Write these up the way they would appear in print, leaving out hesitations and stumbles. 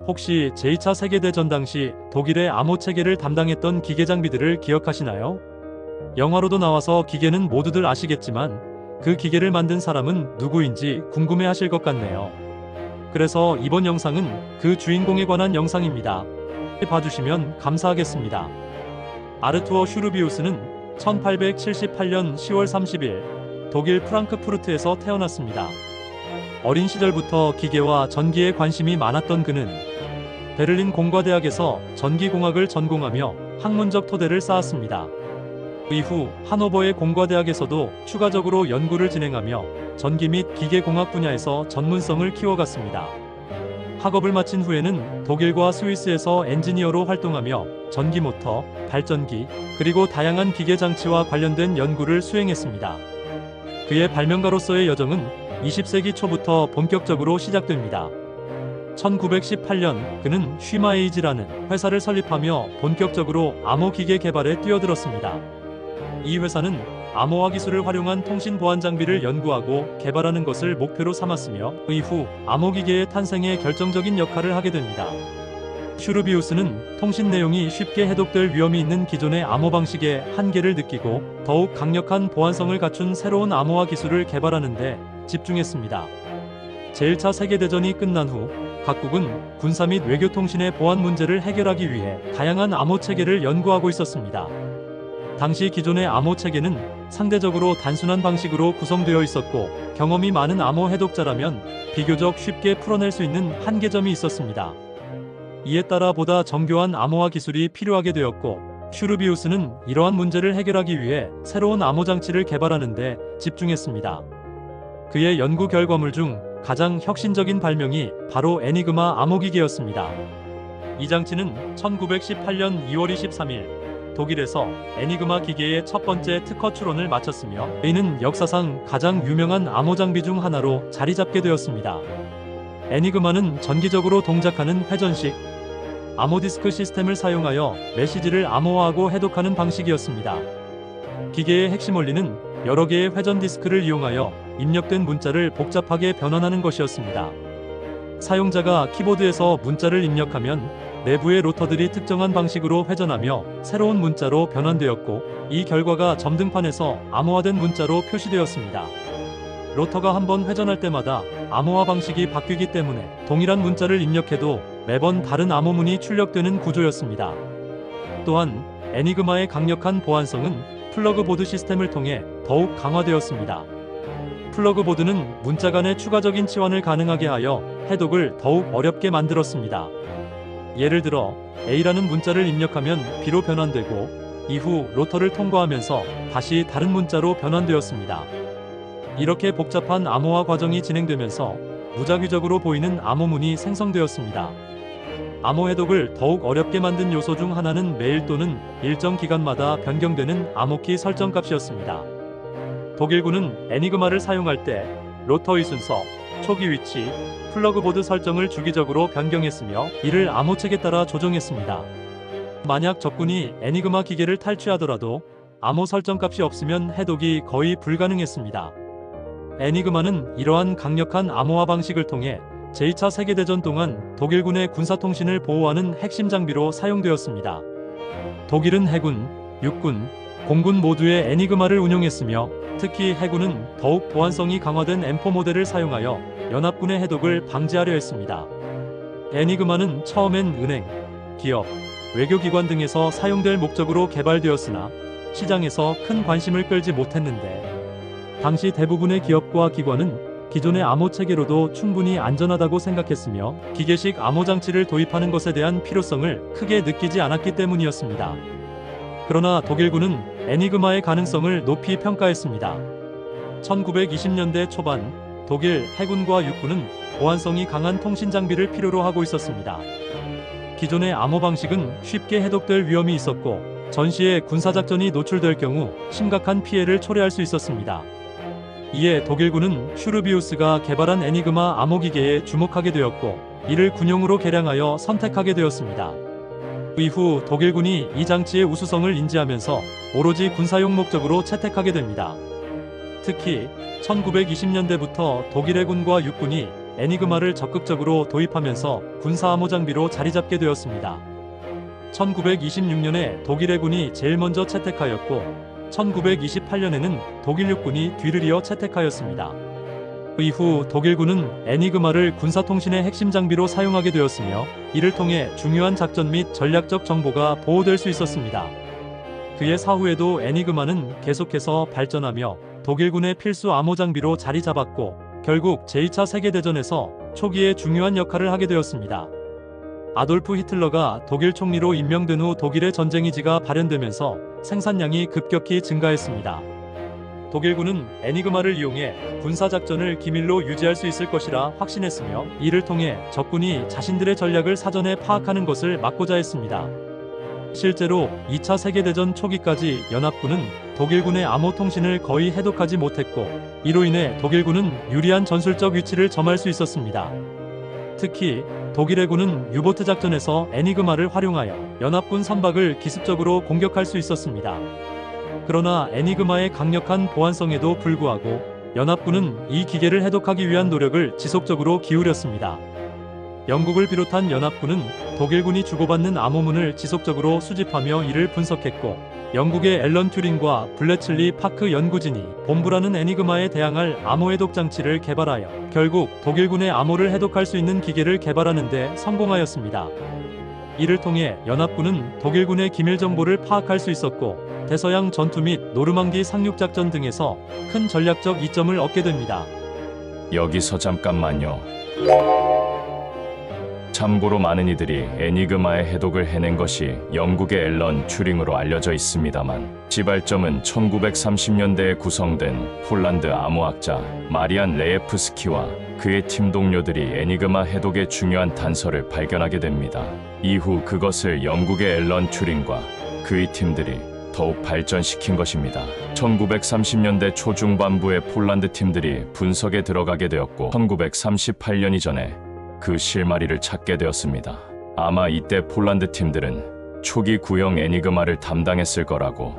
혹시 제2차 세계대전 당시 독일의 암호 체계를 담당했던 기계 장비들을 기억하시나요? 영화로도 나와서 기계는 모두들 아시겠지만 그 기계를 만든 사람은 누구인지 궁금해하실 것 같네요. 그래서 이번 영상은 그 주인공에 관한 영상입니다. 봐주시면 감사하겠습니다. 아르투어 슈르비우스는 1878년 10월 30일 독일 프랑크푸르트에서 태어났습니다. 어린 시절부터 기계와 전기에 관심이 많았던 그는 베를린 공과대학에서 전기공학을 전공하며 학문적 토대를 쌓았습니다. 이후 하노버의 공과대학에서도 추가적으로 연구를 진행하며 전기 및 기계공학 분야에서 전문성을 키워갔습니다. 학업을 마친 후에는 독일과 스위스에서 엔지니어로 활동하며 전기모터, 발전기, 그리고 다양한 기계장치와 관련된 연구를 수행했습니다. 그의 발명가로서의 여정은 20세기 초부터 본격적으로 시작됩니다. 1918년 그는 쉬마에이지라는 회사를 설립하며 본격적으로 암호 기계 개발에 뛰어들었습니다. 이 회사는 암호화 기술을 활용한 통신 보안 장비를 연구하고 개발하는 것을 목표로 삼았으며 이후 암호 기계의 탄생에 결정적인 역할을 하게 됩니다. 슈르비우스는 통신 내용이 쉽게 해독될 위험이 있는 기존의 암호 방식의 한계를 느끼고 더욱 강력한 보안성을 갖춘 새로운 암호화 기술을 개발하는 데 집중했습니다. 제1차 세계대전이 끝난 후 각국은 군사 및 외교통신의 보안 문제를 해결하기 위해 다양한 암호 체계를 연구하고 있었습니다. 당시 기존의 암호 체계는 상대적으로 단순한 방식으로 구성되어 있었고 경험이 많은 암호 해독자라면 비교적 쉽게 풀어낼 수 있는 한계점이 있었습니다. 이에 따라 보다 정교한 암호화 기술이 필요하게 되었고 슈르비우스는 이러한 문제를 해결하기 위해 새로운 암호 장치를 개발하는 데 집중했습니다. 그의 연구 결과물 중 가장 혁신적인 발명이 바로 애니그마 암호기계였습니다. 이 장치는 1918년 2월 23일 독일에서 애니그마 기계의 첫 번째 특허 출원을 마쳤으며 이는 역사상 가장 유명한 암호 장비 중 하나로 자리 잡게 되었습니다. 애니그마는 전기적으로 동작하는 회전식 암호 디스크 시스템을 사용하여 메시지를 암호화하고 해독하는 방식이었습니다. 기계의 핵심 원리는 여러 개의 회전 디스크를 이용하여 입력된 문자를 복잡하게 변환하는 것이었습니다. 사용자가 키보드에서 문자를 입력하면 내부의 로터들이 특정한 방식으로 회전하며 새로운 문자로 변환되었고 이 결과가 점등판에서 암호화된 문자로 표시되었습니다. 로터가 한번 회전할 때마다 암호화 방식이 바뀌기 때문에 동일한 문자를 입력해도 매번 다른 암호문이 출력되는 구조였습니다. 또한 애니그마의 강력한 보안성은 플러그보드 시스템을 통해 더욱 강화되었습니다. 플러그보드는 문자 간의 추가적인 치환을 가능하게 하여 해독을 더욱 어렵게 만들었습니다. 예를 들어 A라는 문자를 입력하면 B로 변환되고 이후 로터를 통과하면서 다시 다른 문자로 변환되었습니다. 이렇게 복잡한 암호화 과정이 진행되면서 무작위적으로 보이는 암호문이 생성되었습니다. 암호 해독을 더욱 어렵게 만든 요소 중 하나는 매일 또는 일정 기간마다 변경되는 암호키 설정값이었습니다. 독일군은 애니그마를 사용할 때 로터의 순서, 초기 위치, 플러그보드 설정을 주기적으로 변경했으며 이를 암호책에 따라 조정했습니다. 만약 적군이 애니그마 기계를 탈취하더라도 암호 설정값이 없으면 해독이 거의 불가능했습니다. 애니그마는 이러한 강력한 암호화 방식을 통해 제2차 세계대전 동안 독일군의 군사통신을 보호하는 핵심 장비로 사용되었습니다. 독일은 해군, 육군, 공군 모두의 애니그마를 운용했으며 특히 해군은 더욱 보안성이 강화된 M4 모델을 사용하여 연합군의 해독을 방지하려 했습니다. 애니그마는 처음엔 은행, 기업, 외교기관 등에서 사용될 목적으로 개발되었으나 시장에서 큰 관심을 끌지 못했는데 당시 대부분의 기업과 기관은 기존의 암호 체계로도 충분히 안전하다고 생각했으며 기계식 암호 장치를 도입하는 것에 대한 필요성을 크게 느끼지 않았기 때문이었습니다. 그러나 독일군은 애니그마의 가능성을 높이 평가했습니다. 1920년대 초반 독일 해군과 육군은 보안성이 강한 통신 장비를 필요로 하고 있었습니다. 기존의 암호 방식은 쉽게 해독될 위험이 있었고 전시에 군사작전이 노출될 경우 심각한 피해를 초래할 수 있었습니다. 이에 독일군은 슈르비우스가 개발한 애니그마 암호기계에 주목하게 되었고 이를 군용으로 개량하여 선택하게 되었습니다. 이후 독일군이 이 장치의 우수성을 인지하면서 오로지 군사용 목적으로 채택하게 됩니다. 특히 1920년대부터 독일 해군과 육군이 애니그마를 적극적으로 도입하면서 군사 암호 장비로 자리잡게 되었습니다. 1926년에 독일 해군이 제일 먼저 채택하였고 1928년에는 독일 육군이 뒤를 이어 채택하였습니다. 이후 독일군은 애니그마를 군사통신의 핵심 장비로 사용하게 되었으며 이를 통해 중요한 작전 및 전략적 정보가 보호될 수 있었습니다. 그의 사후에도 애니그마는 계속해서 발전하며 독일군의 필수 암호 장비로 자리 잡았고 결국 제2차 세계대전에서 초기에 중요한 역할을 하게 되었습니다. 아돌프 히틀러가 독일 총리로 임명된 후 독일의 전쟁의지가 발현되면서 생산량이 급격히 증가했습니다. 독일군은 애니그마를 이용해 군사작전을 기밀로 유지할 수 있을 것이라 확신했으며 이를 통해 적군이 자신들의 전략을 사전에 파악하는 것을 막고자 했습니다. 실제로 2차 세계대전 초기까지 연합군은 독일군의 암호 통신을 거의 해독하지 못했고 이로 인해 독일군은 유리한 전술적 위치를 점할 수 있었습니다. 특히 독일 해군은 유보트 작전에서 애니그마를 활용하여 연합군 선박을 기습적으로 공격할 수 있었습니다. 그러나 애니그마의 강력한 보안성에도 불구하고 연합군은 이 기계를 해독하기 위한 노력을 지속적으로 기울였습니다. 영국을 비롯한 연합군은 독일군이 주고받는 암호문을 지속적으로 수집하며 이를 분석했고 영국의 앨런 튜링과 블레틀리 파크 연구진이 본부라는 애니그마에 대항할 암호 해독 장치를 개발하여 결국 독일군의 암호를 해독할 수 있는 기계를 개발하는 데 성공하였습니다. 이를 통해 연합군은 독일군의 기밀 정보를 파악할 수 있었고 대서양 전투 및 노르망디 상륙작전 등에서 큰 전략적 이점을 얻게 됩니다. 여기서 잠깐만요. 참고로 많은 이들이 애니그마의 해독을 해낸 것이 영국의 앨런 튜링으로 알려져 있습니다만 지발점은 1930년대에 구성된 폴란드 암호학자 마리안 레예프스키와 그의 팀 동료들이 애니그마 해독의 중요한 단서를 발견하게 됩니다. 이후 그것을 영국의 앨런 튜링과 그의 팀들이 더욱 발전시킨 것입니다. 1930년대 초중반부에 폴란드 팀들이 분석에 들어가게 되었고 1938년 이전에 그 실마리를 찾게 되었습니다. 아마 이때 폴란드 팀들은 초기 구형 애니그마를 담당했을 거라고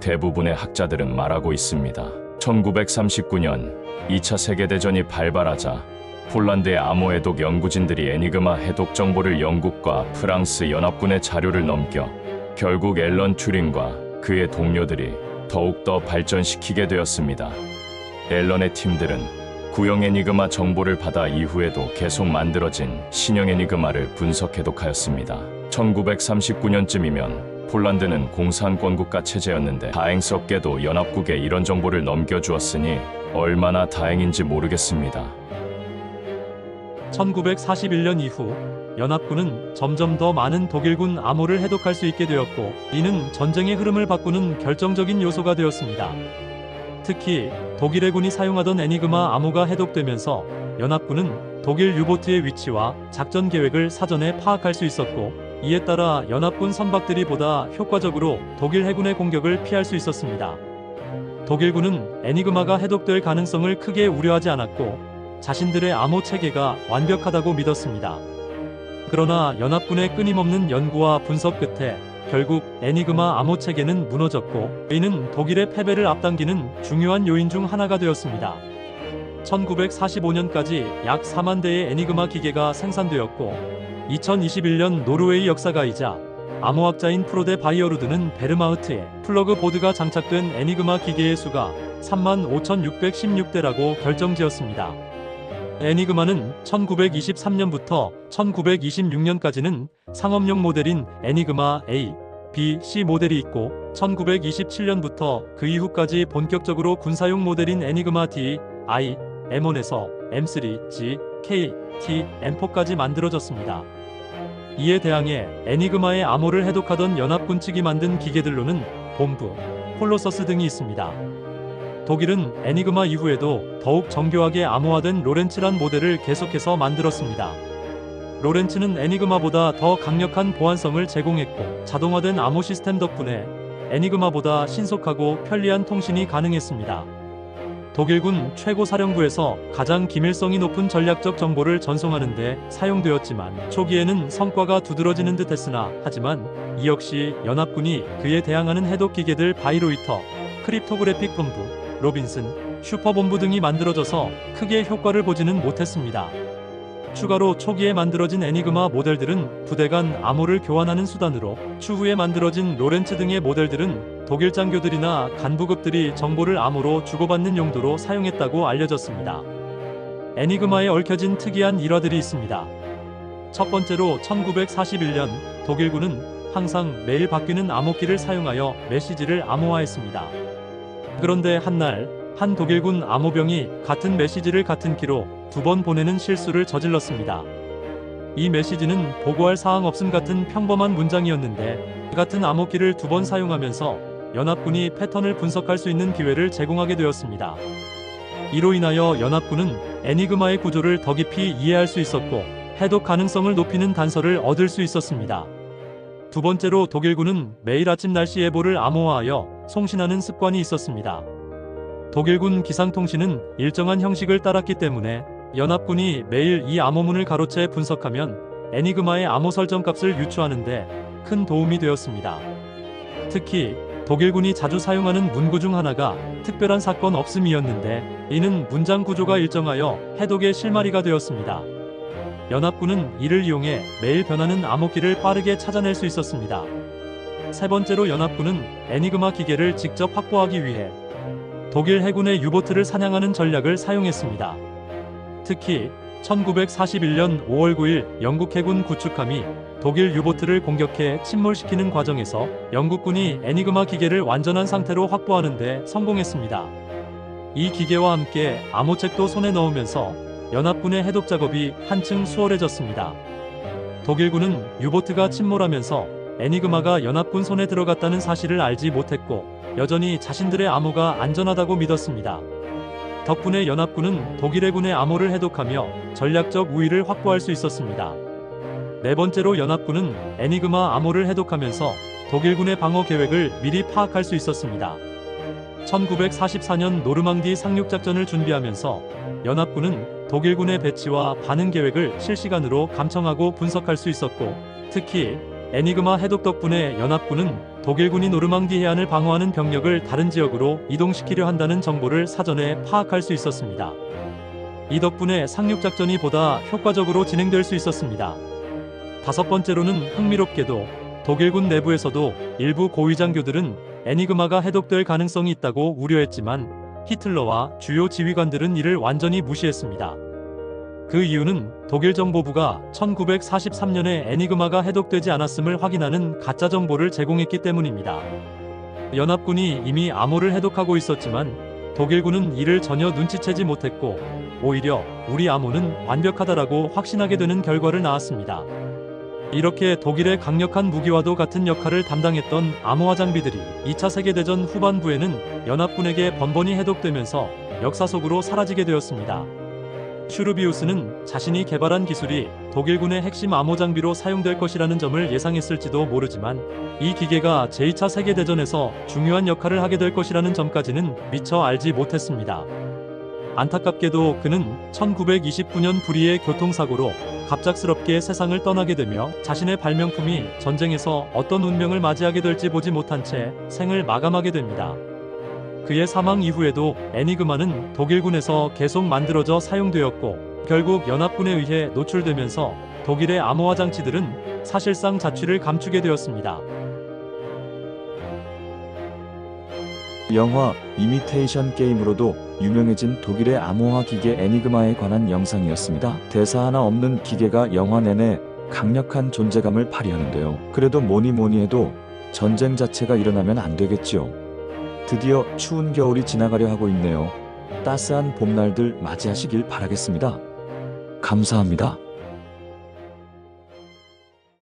대부분의 학자들은 말하고 있습니다. 1939년 2차 세계대전이 발발하자 폴란드의 암호 해독 연구진들이 애니그마 해독 정보를 영국과 프랑스 연합군의 자료를 넘겨 결국 앨런 튜링과 그의 동료들이 더욱더 발전시키게 되었습니다. 앨런의 팀들은 구형 애니그마 정보를 받아 이후에도 계속 만들어진 신형 애니그마를 분석 해독하였습니다. 1939년쯤이면 폴란드는 공산권국가 체제였는데 다행스럽게도 연합국에 이런 정보를 넘겨주었으니 얼마나 다행인지 모르겠습니다. 1941년 이후 연합군은 점점 더 많은 독일군 암호를 해독할 수 있게 되었고 이는 전쟁의 흐름을 바꾸는 결정적인 요소가 되었습니다. 특히 독일 해군이 사용하던 애니그마 암호가 해독되면서 연합군은 독일 유보트의 위치와 작전 계획을 사전에 파악할 수 있었고 이에 따라 연합군 선박들이 보다 효과적으로 독일 해군의 공격을 피할 수 있었습니다. 독일군은 애니그마가 해독될 가능성을 크게 우려하지 않았고 자신들의 암호 체계가 완벽하다고 믿었습니다. 그러나 연합군의 끊임없는 연구와 분석 끝에 결국 애니그마 암호 체계는 무너졌고 이는 독일의 패배를 앞당기는 중요한 요인 중 하나가 되었습니다. 1945년까지 약 4만 대의 애니그마 기계가 생산되었고 2021년 노르웨이 역사가이자 암호학자인 프로데 바이어루드는 베르마흐트에 플러그 보드가 장착된 애니그마 기계의 수가 35,616대라고 결정지었습니다. 애니그마는 1923년부터 1926년까지는 상업용 모델인 애니그마 A, B, C 모델이 있고 1927년부터 그 이후까지 본격적으로 군사용 모델인 애니그마 D, I, M1에서 M3, G, K, T, M4까지 만들어졌습니다. 이에 대항해 애니그마의 암호를 해독하던 연합군 측이 만든 기계들로는 봄브, 콜로서스 등이 있습니다. 독일은 애니그마 이후에도 더욱 정교하게 암호화된 로렌츠란 모델을 계속해서 만들었습니다. 로렌츠는 애니그마보다 더 강력한 보안성을 제공했고 자동화된 암호 시스템 덕분에 애니그마보다 신속하고 편리한 통신이 가능했습니다. 독일군 최고사령부에서 가장 기밀성이 높은 전략적 정보를 전송하는 데 사용되었지만 초기에는 성과가 두드러지는 듯 했으나 하지만 이 역시 연합군이 그에 대항하는 해독 기계들 바이로이터, 크립토그래픽 본부, 로빈슨, 슈퍼본부 등이 만들어져서 크게 효과를 보지는 못했습니다. 추가로 초기에 만들어진 애니그마 모델들은 부대 간 암호를 교환하는 수단으로, 추후에 만들어진 로렌츠 등의 모델들은 독일 장교들이나 간부급들이 정보를 암호로 주고받는 용도로 사용했다고 알려졌습니다. 애니그마에 얽혀진 특이한 일화들이 있습니다. 첫 번째로 1941년 독일군은 항상 매일 바뀌는 암호키를 사용하여 메시지를 암호화했습니다. 그런데 한날 한 독일군 암호병이 같은 메시지를 같은 키로 2번 보내는 실수를 저질렀습니다. 이 메시지는 보고할 사항 없음 같은 평범한 문장이었는데 같은 암호키를 2번 사용하면서 연합군이 패턴을 분석할 수 있는 기회를 제공하게 되었습니다. 이로 인하여 연합군은 애니그마의 구조를 더 깊이 이해할 수 있었고 해독 가능성을 높이는 단서를 얻을 수 있었습니다. 두 번째로 독일군은 매일 아침 날씨 예보를 암호화하여 송신하는 습관이 있었습니다. 독일군 기상통신은 일정한 형식을 따랐기 때문에 연합군이 매일 이 암호문을 가로채 분석하면 애니그마의 암호 설정 값을 유추하는데 큰 도움이 되었습니다. 특히 독일군이 자주 사용하는 문구 중 하나가 특별한 사건 없음이었는데 이는 문장 구조가 일정하여 해독의 실마리가 되었습니다. 연합군은 이를 이용해 매일 변하는 암호키를 빠르게 찾아낼 수 있었습니다. 세 번째로 연합군은 애니그마 기계를 직접 확보하기 위해 독일 해군의 유보트를 사냥하는 전략을 사용했습니다. 특히 1941년 5월 9일 영국 해군 구축함이 독일 유보트를 공격해 침몰시키는 과정에서 영국군이 애니그마 기계를 완전한 상태로 확보하는 데 성공했습니다. 이 기계와 함께 암호책도 손에 넣으면서 연합군의 해독 작업이 한층 수월해졌습니다. 독일군은 유보트가 침몰하면서 애니그마가 연합군 손에 들어갔다는 사실을 알지 못했고 여전히 자신들의 암호가 안전하다고 믿었습니다. 덕분에 연합군은 독일 해군의 암호를 해독하며 전략적 우위를 확보할 수 있었습니다. 네 번째로 연합군은 애니그마 암호를 해독하면서 독일군의 방어 계획을 미리 파악할 수 있었습니다. 1944년 노르망디 상륙작전을 준비하면서 연합군은 독일군의 배치와 반응 계획을 실시간으로 감청하고 분석할 수 있었고 특히 애니그마 해독 덕분에 연합군은 독일군이 노르망디 해안을 방어하는 병력을 다른 지역으로 이동시키려 한다는 정보를 사전에 파악할 수 있었습니다. 이 덕분에 상륙작전이 보다 효과적으로 진행될 수 있었습니다. 다섯 번째로는 흥미롭게도 독일군 내부에서도 일부 고위 장교들은 애니그마가 해독될 가능성이 있다고 우려했지만 히틀러와 주요 지휘관들은 이를 완전히 무시했습니다. 그 이유는 독일 정보부가 1943년에 애니그마가 해독되지 않았음을 확인하는 가짜 정보를 제공했기 때문입니다. 연합군이 이미 암호를 해독하고 있었지만 독일군은 이를 전혀 눈치채지 못했고 오히려 우리 암호는 완벽하다라고 확신하게 되는 결과를 낳았습니다. 이렇게 독일의 강력한 무기와도 같은 역할을 담당했던 암호화 장비들이 2차 세계대전 후반부에는 연합군에게 번번이 해독되면서 역사 속으로 사라지게 되었습니다. 슈르비우스는 자신이 개발한 기술이 독일군의 핵심 암호 장비로 사용될 것이라는 점을 예상했을지도 모르지만 이 기계가 제2차 세계대전에서 중요한 역할을 하게 될 것이라는 점까지는 미처 알지 못했습니다. 안타깝게도 그는 1929년 불의의 교통사고로 갑작스럽게 세상을 떠나게 되며 자신의 발명품이 전쟁에서 어떤 운명을 맞이하게 될지 보지 못한 채 생을 마감하게 됩니다. 그의 사망 이후에도 애니그마는 독일군에서 계속 만들어져 사용되었고 결국 연합군에 의해 노출되면서 독일의 암호화 장치들은 사실상 자취를 감추게 되었습니다. 영화 이미테이션 게임으로도 유명해진 독일의 암호화 기계 애니그마에 관한 영상이었습니다. 대사 하나 없는 기계가 영화 내내 강력한 존재감을 발휘하는데요. 그래도 뭐니 해도 전쟁 자체가 일어나면 안 되겠지요. 드디어 추운 겨울이 지나가려 하고 있네요. 따스한 봄날들 맞이하시길 바라겠습니다. 감사합니다.